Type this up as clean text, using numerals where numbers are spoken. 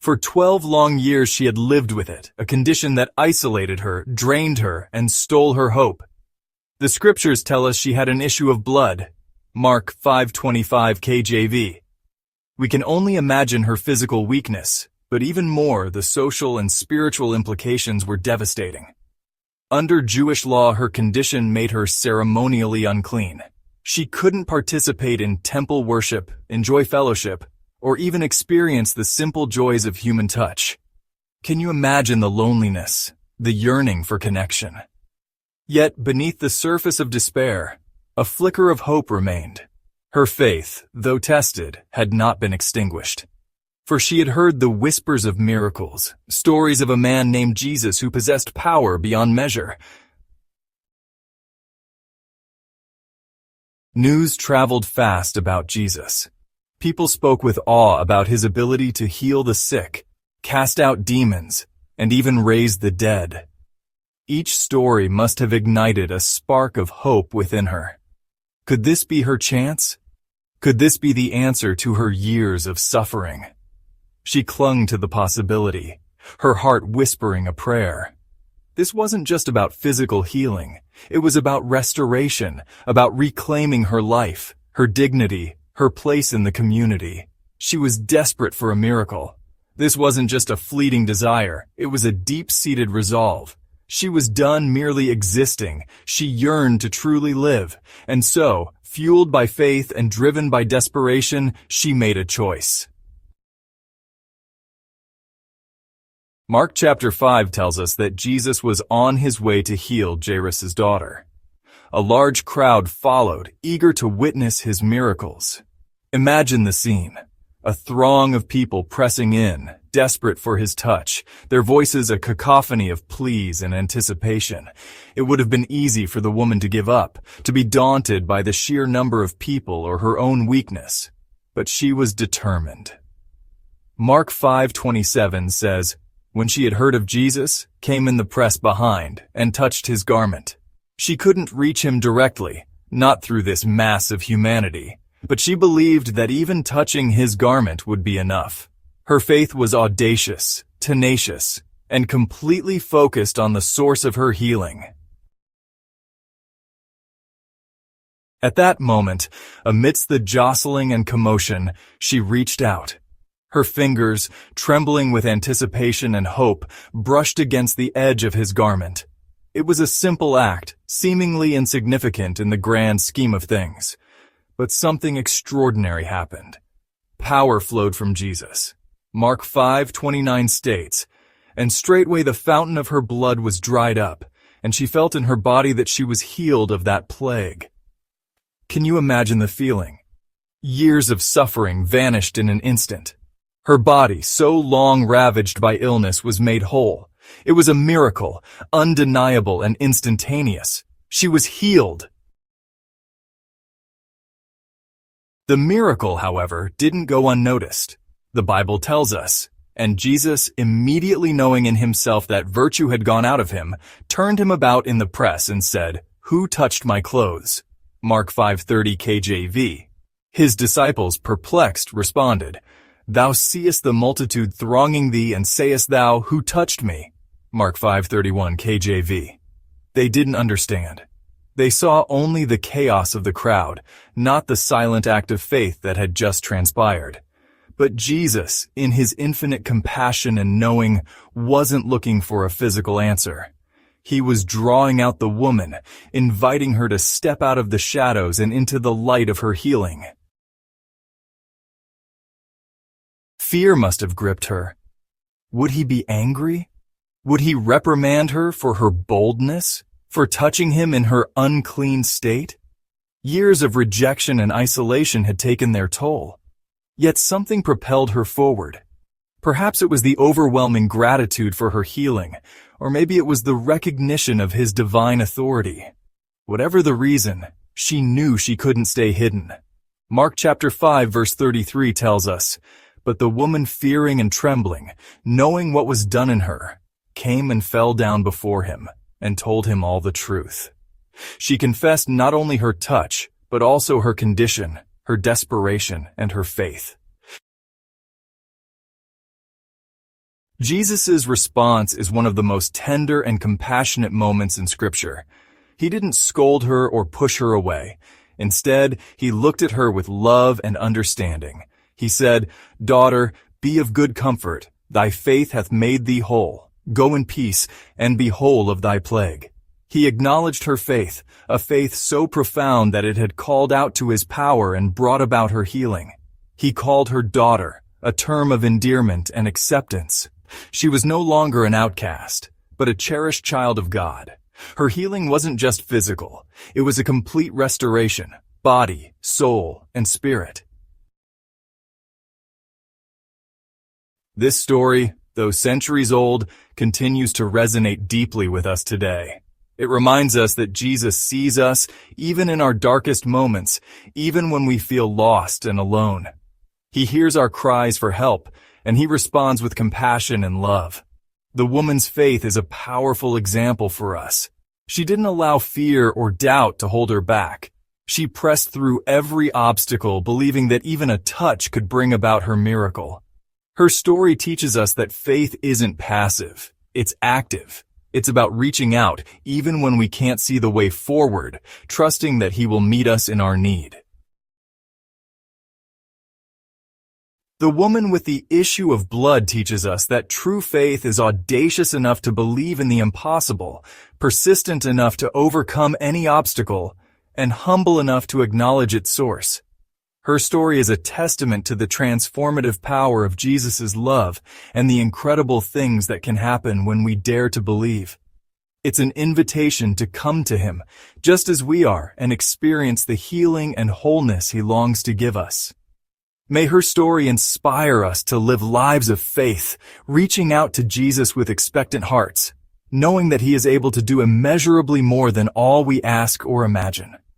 For 12 long years she had lived with it, a condition that isolated her, drained her, and stole her hope. The scriptures tell us she had an issue of blood. Mark 5:25 KJV. We can only imagine her physical weakness, but even more, the social and spiritual implications were devastating. Under Jewish law, her condition made her ceremonially unclean. She couldn't participate in temple worship, enjoy fellowship, or even experience the simple joys of human touch. Can you imagine the loneliness, the yearning for connection? Yet, beneath the surface of despair, a flicker of hope remained. Her faith, though tested, had not been extinguished. For she had heard the whispers of miracles, stories of a man named Jesus who possessed power beyond measure. News traveled fast about Jesus. People spoke with awe about his ability to heal the sick, cast out demons, and even raise the dead. Each story must have ignited a spark of hope within her. Could this be her chance? Could this be the answer to her years of suffering? She clung to the possibility, her heart whispering a prayer. This wasn't just about physical healing. It was about restoration, about reclaiming her life, her dignity, her place in the community. She was desperate for a miracle. This wasn't just a fleeting desire. It was a deep-seated resolve. She was done merely existing. She yearned to truly live. And so, fueled by faith and driven by desperation, she made a choice. Mark chapter 5 tells us that Jesus was on his way to heal Jairus' daughter. A large crowd followed, eager to witness his miracles. Imagine the scene. A throng of people pressing in, desperate for his touch, their voices a cacophony of pleas and anticipation. It would have been easy for the woman to give up, to be daunted by the sheer number of people or her own weakness. But she was determined. Mark 5:27 says, "When she had heard of Jesus, came in the press behind, and touched his garment." She couldn't reach him directly, not through this mass of humanity, but she believed that even touching his garment would be enough. Her faith was audacious, tenacious, and completely focused on the source of her healing. At that moment, amidst the jostling and commotion, she reached out. Her fingers, trembling with anticipation and hope, brushed against the edge of his garment. It was a simple act, seemingly insignificant in the grand scheme of things. But something extraordinary happened. Power flowed from Jesus. Mark 5:29 states, "And straightway the fountain of her blood was dried up, and she felt in her body that she was healed of that plague." Can you imagine the feeling? Years of suffering vanished in an instant. Her body, so long ravaged by illness, was made whole. It was a miracle, undeniable and instantaneous. She was healed. The miracle, however, didn't go unnoticed. The Bible tells us, "And Jesus, immediately knowing in himself that virtue had gone out of him, turned him about in the press and said, 'Who touched my clothes?'" Mark 5:30 KJV. His disciples, perplexed, responded, "Thou seest the multitude thronging thee, and sayest thou, 'Who touched me?'" Mark 5:31 KJV. They didn't understand. They saw only the chaos of the crowd, not the silent act of faith that had just transpired. But Jesus, in his infinite compassion and knowing, wasn't looking for a physical answer. He was drawing out the woman, inviting her to step out of the shadows and into the light of her healing. Fear must have gripped her. Would he be angry? Would he reprimand her for her boldness, for touching him in her unclean state? Years of rejection and isolation had taken their toll. Yet something propelled her forward. Perhaps it was the overwhelming gratitude for her healing, or maybe it was the recognition of his divine authority. Whatever the reason, she knew she couldn't stay hidden. Mark chapter 5 verse 33 tells us, "But the woman, fearing and trembling, knowing what was done in her, came and fell down before him, and told him all the truth." She confessed not only her touch, but also her condition, her desperation, and her faith. Jesus' response is one of the most tender and compassionate moments in Scripture. He didn't scold her or push her away. Instead, he looked at her with love and understanding. He said, "Daughter, be of good comfort. Thy faith hath made thee whole. Go in peace, and be whole of thy plague." He acknowledged her faith, a faith so profound that it had called out to his power and brought about her healing. He called her daughter, a term of endearment and acceptance. She was no longer an outcast, but a cherished child of God. Her healing wasn't just physical. It was a complete restoration, body, soul, and spirit. This story, though centuries old, continues to resonate deeply with us today. It reminds us that Jesus sees us even in our darkest moments, even when we feel lost and alone. He hears our cries for help, and he responds with compassion and love. The woman's faith is a powerful example for us. She didn't allow fear or doubt to hold her back. She pressed through every obstacle, believing that even a touch could bring about her miracle. Her story teaches us that faith isn't passive, it's active. It's about reaching out, even when we can't see the way forward, trusting that he will meet us in our need. The woman with the issue of blood teaches us that true faith is audacious enough to believe in the impossible, persistent enough to overcome any obstacle, and humble enough to acknowledge its source. Her story is a testament to the transformative power of Jesus' love and the incredible things that can happen when we dare to believe. It's an invitation to come to him, just as we are, and experience the healing and wholeness he longs to give us. May her story inspire us to live lives of faith, reaching out to Jesus with expectant hearts, knowing that he is able to do immeasurably more than all we ask or imagine.